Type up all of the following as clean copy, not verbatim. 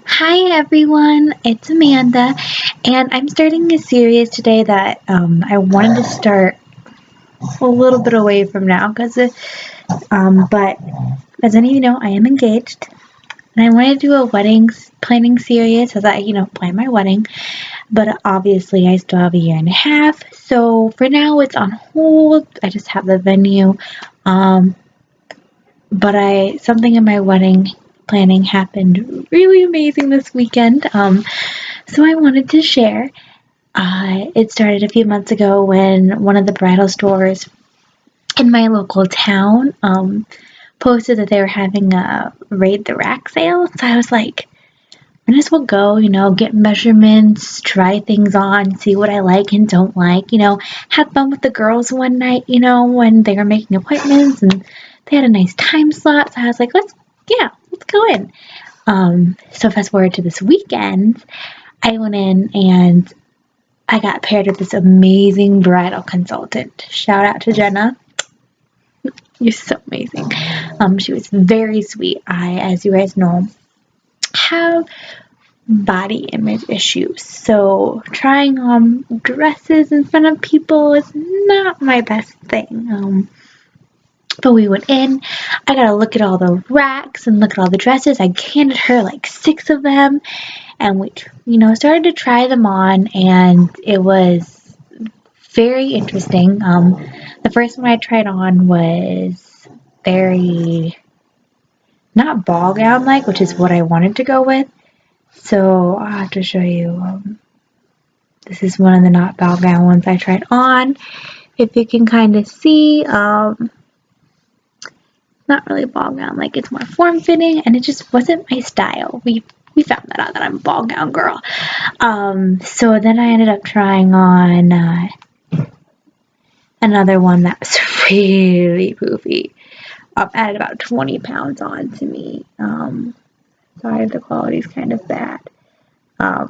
Hi everyone, it's Amanda, and I'm starting a series today that I wanted to start a little bit away from now but as any of you know, I am engaged, and I want to do a wedding planning series as I plan my wedding. But obviously, I still have a year and a half, so for now it's on hold. I just have the venue, um, but I something in my wedding planning happened really amazing this weekend. So I wanted to share. It started a few months ago when one of the bridal stores in my local town posted that they were having a raid the rack sale. So I was like, might as well go, get measurements, try things on, see what I like and don't like, have fun with the girls one night, when they were making appointments and they had a nice time slot. So I was like, let's go in. So fast forward to this weekend, I went in and I got paired with this amazing bridal consultant. Shout out to Jenna. You're so amazing. She was very sweet. As you guys know, have body image issues. So trying on dresses in front of people is not my best thing. But we went in. I got to look at all the racks and look at all the dresses. I handed her like 6 of them, and we, started to try them on, and it was very interesting. The first one I tried on was very not ball gown like, which is what I wanted to go with. So I'll have to show you. This is one of the not ball gown ones I tried on. If you can kind of see, not really ball gown like, it's more form fitting, and it just wasn't my style. We found that out that I'm a ball gown girl. So then I ended up trying on another one that was really poofy. Added about 20 pounds on to me. Sorry, the quality's kind of bad. But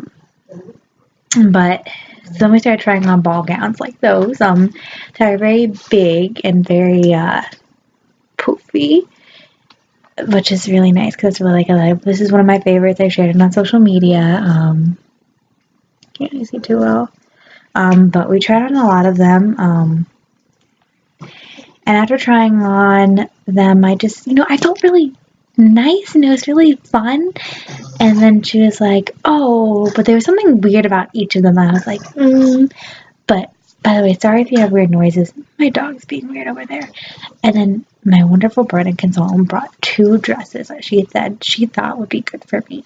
then we started trying on ball gowns like those. They're very big and very poofy, which is really nice because it's really like this is one of my favorites. I shared it on social media. Can't really see too well. But we tried on a lot of them. And after trying on them, I just, I felt really nice and it was really fun. And then she was like, oh, but there was something weird about each of them. I was like, But by the way, sorry if you have weird noises. My dog's being weird over there. And then my wonderful bridal consultant brought 2 dresses that she said she thought would be good for me.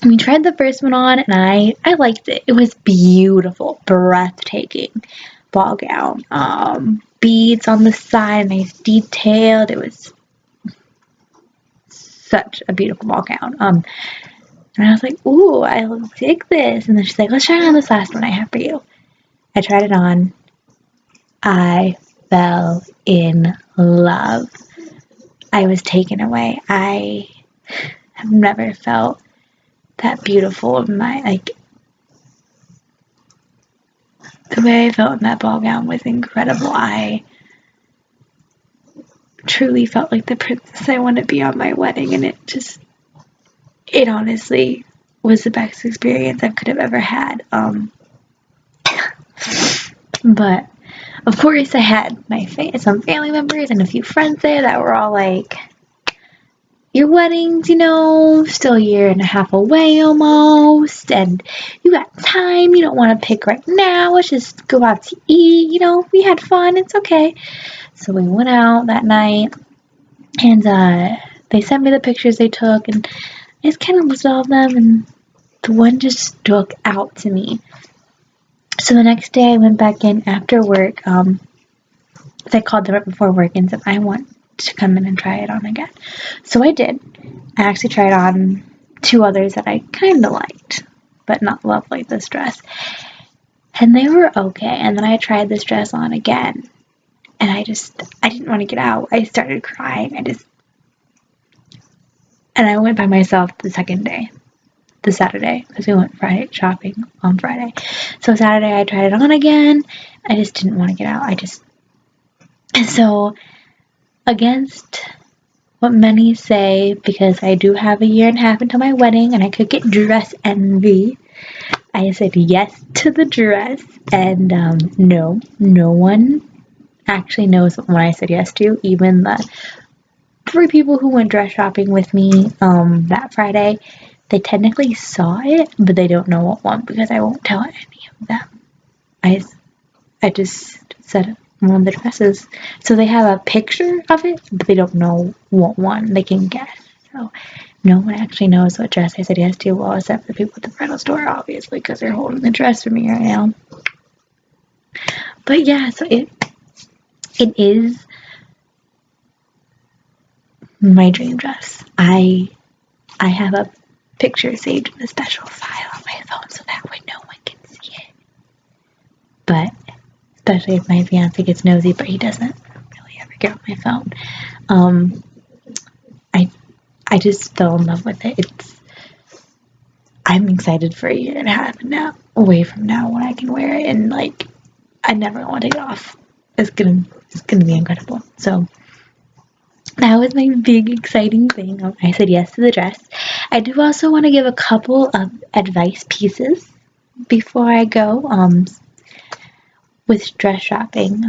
We tried the first one on and I liked it. It was beautiful, breathtaking ball gown. Beads on the side, nice detailed. It was such a beautiful ball gown. And I was like, ooh, I dig this. And then she's like, let's try on this last one I have for you. I tried it on. I fell in love. I was taken away. I have never felt that beautiful in the way I felt in that ball gown was incredible. I truly felt like the princess I want to be on my wedding, and it honestly was the best experience I could have ever had. But of course I had some family members and a few friends there that were all like, your wedding's, still a year and a half away almost, and you got time, you don't want to pick right now, let's just go out to eat, we had fun, it's okay. So we went out that night, and they sent me the pictures they took, and I just kind of looked at all of them, and the one just stuck out to me. So the next day I went back in after work, I called them right before work and said, I want to come in and try it on again. So I did. I actually tried on 2 others that I kind of liked, but not loved like this dress. And they were okay. And then I tried this dress on again. And I didn't want to get out. I started crying. And I went by myself the second day, the Saturday, because we went Friday shopping on Friday. So Saturday I tried it on again. I just didn't want to get out. So against what many say, because I do have a year and a half until my wedding and I could get dress envy, I said yes to the dress, and no one actually knows what one I said yes to. Even the 3 people who went dress shopping with me that Friday, they technically saw it, but they don't know what one because I won't tell any of them. I just said one of the dresses. So they have a picture of it, but they don't know what one. They can guess. So no one actually knows what dress I said yes to, well, except for the people at the bridal store, obviously, because they're holding the dress for me right now. But yeah, so it is my dream dress. I have a picture saved in a special file on my phone so that way no one can see it. But especially if my fiance gets nosy, but he doesn't really ever get on my phone. I just fell in love with it. I'm excited for a year and a half now, away from now, when I can wear it, and like I never want to take it off. It's gonna be incredible. So that was my big exciting thing. I said yes to the dress. I do also want to give a couple of advice pieces before I go with dress shopping.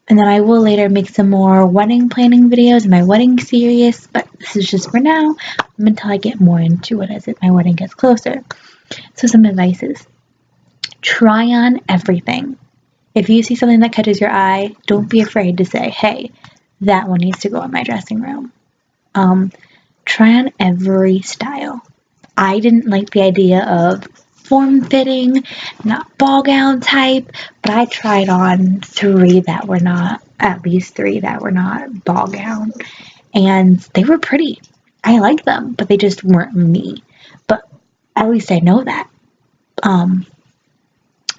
And then I will later make some more wedding planning videos in my wedding series, but this is just for now until I get more into it as my wedding gets closer. So some advices. Try on everything. If you see something that catches your eye, don't be afraid to say, hey, that one needs to go in my dressing room. Try on every style. I didn't like the idea of form-fitting, not ball gown type, but I tried on at least three that were not ball gown, and they were pretty. I liked them, but they just weren't me. But at least I know that.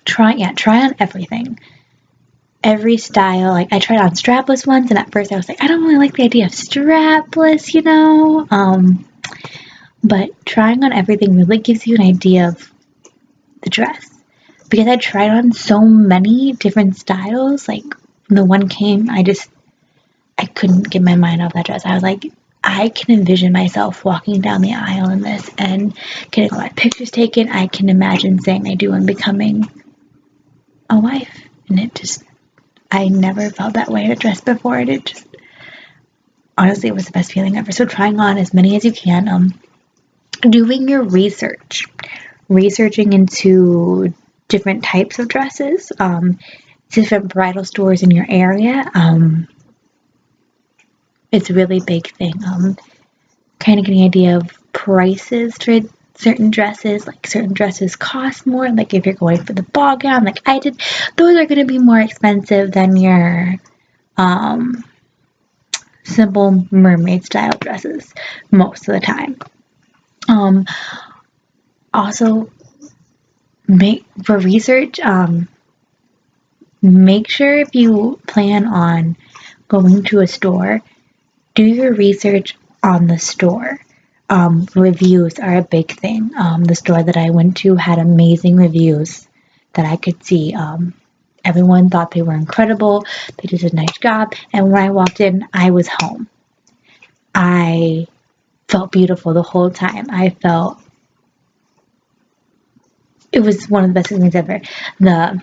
Try on everything. Every style. Like, I tried on strapless ones, and at first I was like, I don't really like the idea of strapless, but trying on everything really gives you an idea of the dress. Because I tried on so many different styles, like when the one came, I couldn't get my mind off that dress. I was like, I can envision myself walking down the aisle in this and getting all my pictures taken. I can imagine saying I do and becoming a wife. And I never felt that way in a dress before. And honestly, it was the best feeling ever. So trying on as many as you can. Doing your research. Researching into different types of dresses. Different bridal stores in your area. It's a really big thing. Kind of getting an idea of prices for certain dresses. Like, certain dresses cost more. Like, if you're going for the ball gown, like I did, those are going to be more expensive than your simple mermaid style dresses most of the time. Also, for research, make sure if you plan on going to a store, do your research on the store. Reviews are a big thing. The store that I went to had amazing reviews that I could see. Everyone thought they were incredible. They did a nice job. And when I walked in, I was home. I felt beautiful the whole time. It was one of the best things ever. The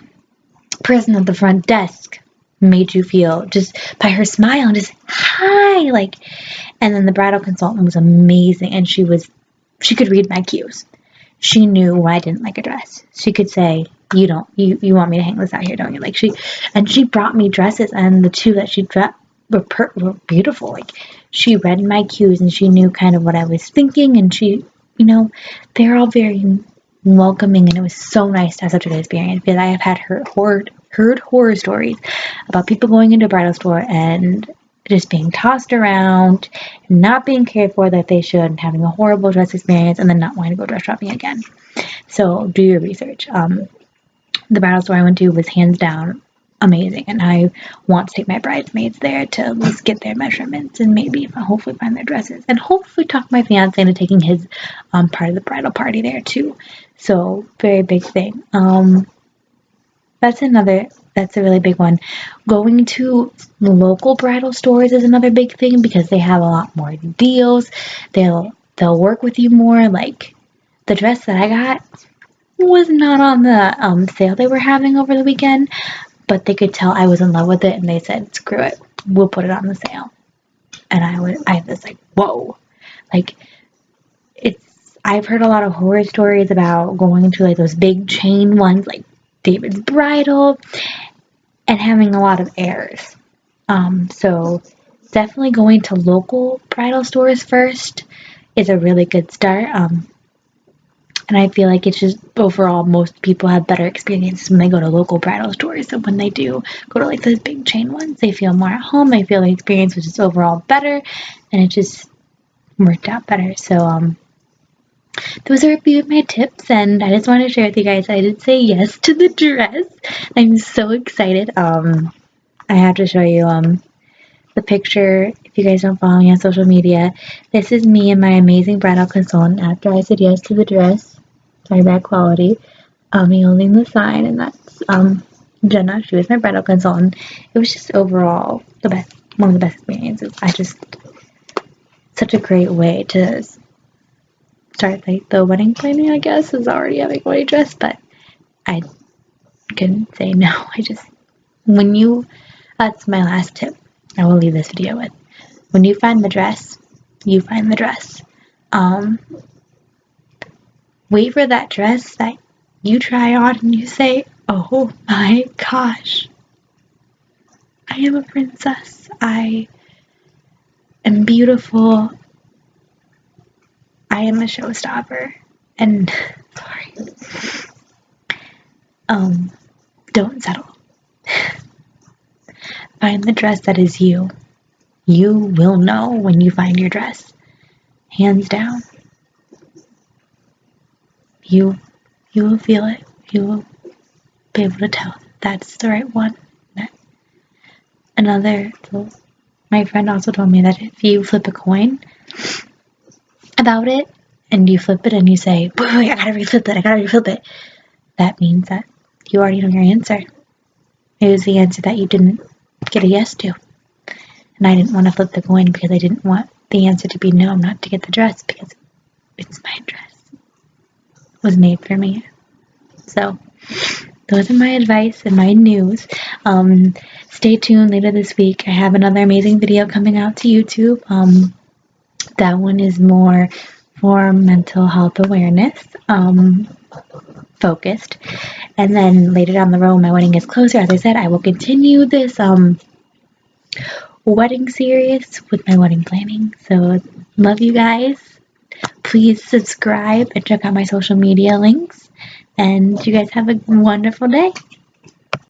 person at the front desk made you feel, just by her smile and just hi, and then the bridal consultant was amazing, and she could read my cues. She knew why I didn't like a dress. She could say, you want me to hang this out here, don't you? She brought me dresses, and the two that she dressed were beautiful. Like, she read my cues and she knew kind of what I was thinking, and they're all very welcoming, and it was so nice to have such a good experience, because I have heard horror stories about people going into a bridal store and just being tossed around, not being cared for that they should, and having a horrible dress experience, and then not wanting to go dress shopping again. So do your research. The bridal store I went to was hands down amazing, and I want to take my bridesmaids there to at least get their measurements and maybe hopefully find their dresses, and hopefully talk my fiance into taking his part of the bridal party there too. So very big thing. That's another That's a really big one. Going to local bridal stores is another big thing because they have a lot more deals. They'll work with you more. Like the dress that I got was not on the sale they were having over the weekend, but they could tell I was in love with it, and they said, "Screw it, we'll put it on the sale." And I was like, "Whoa!" Like I've heard a lot of horror stories about going to like those big chain ones, like David's Bridal, and having a lot of errors. So definitely going to local bridal stores first is a really good start. And I feel like it's just overall most people have better experiences when they go to local bridal stores. So when they do go to like those big chain ones, they feel more at home. They feel the experience was just overall better, and it just worked out better. So those are a few of my tips, and I just wanted to share with you guys. I did say yes to the dress. I'm so excited. I have to show you the picture. If you guys don't follow me on social media, this is me and my amazing bridal consultant after I said yes to the dress. Sorry, bad quality. Me holding the sign, and that's Jenna. She was my bridal consultant. It was just overall the best, one of the best experiences. Such a great way to start like the wedding planning. I guess is already having a wedding dress, but I couldn't say no. That's my last tip. I will leave this video with. When you find the dress, you find the dress. Wait for that dress that you try on and you say, "Oh my gosh, I am a princess. I am beautiful. I am a showstopper." And sorry. Don't settle. Find the dress that is you. You will know when you find your dress. Hands down. You will feel it. You will be able to tell that's the right one. My friend also told me that if you flip a coin about it, and you flip it and you say, "Wait, I gotta reflip it," that means that you already know your answer. It was the answer that you didn't get a yes to. And I didn't want to flip the coin because I didn't want the answer to be no, not to get the dress, because it's my dress. It was made for me. So those are my advice and my news. Stay tuned later this week. I have another amazing video coming out to YouTube. That one is more for mental health awareness focused. And then later down the road, my wedding is closer. As I said, I will continue this wedding series with my wedding planning. So love you guys. Please subscribe and check out my social media links. And you guys have a wonderful day.